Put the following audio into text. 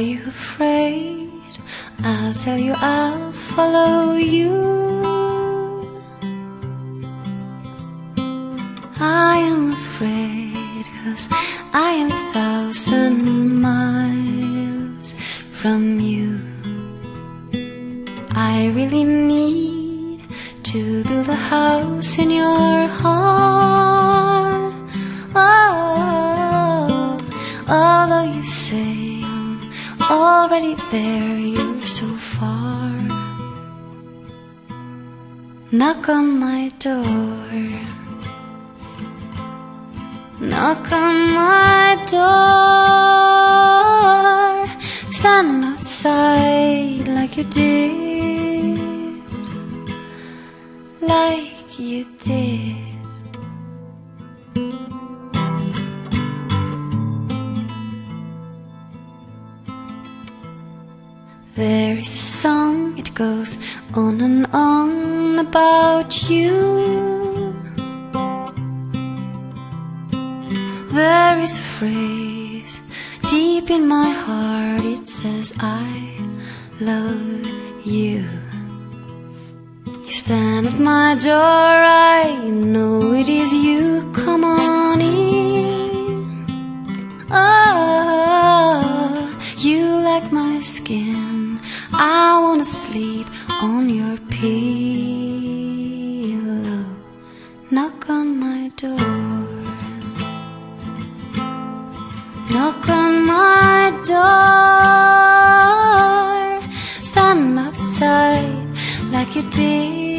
you afraid? I'll tell you I'll follow you. I am afraid 'cause I am 1,000 miles from you. I really need to build a house in your heart. Oh, although you say I'm already there, you're so far. Knock on my door. Knock on my door. Stand outside like you did, like you did. There is a song, it goes on and on about you. There is a phrase deep in my heart, it says I love you. You stand at my door, I know it is you, come on in. Oh, you like my skin, I wanna sleep on your pillow. Knock on my door. Knock on my door. Stand outside like you did,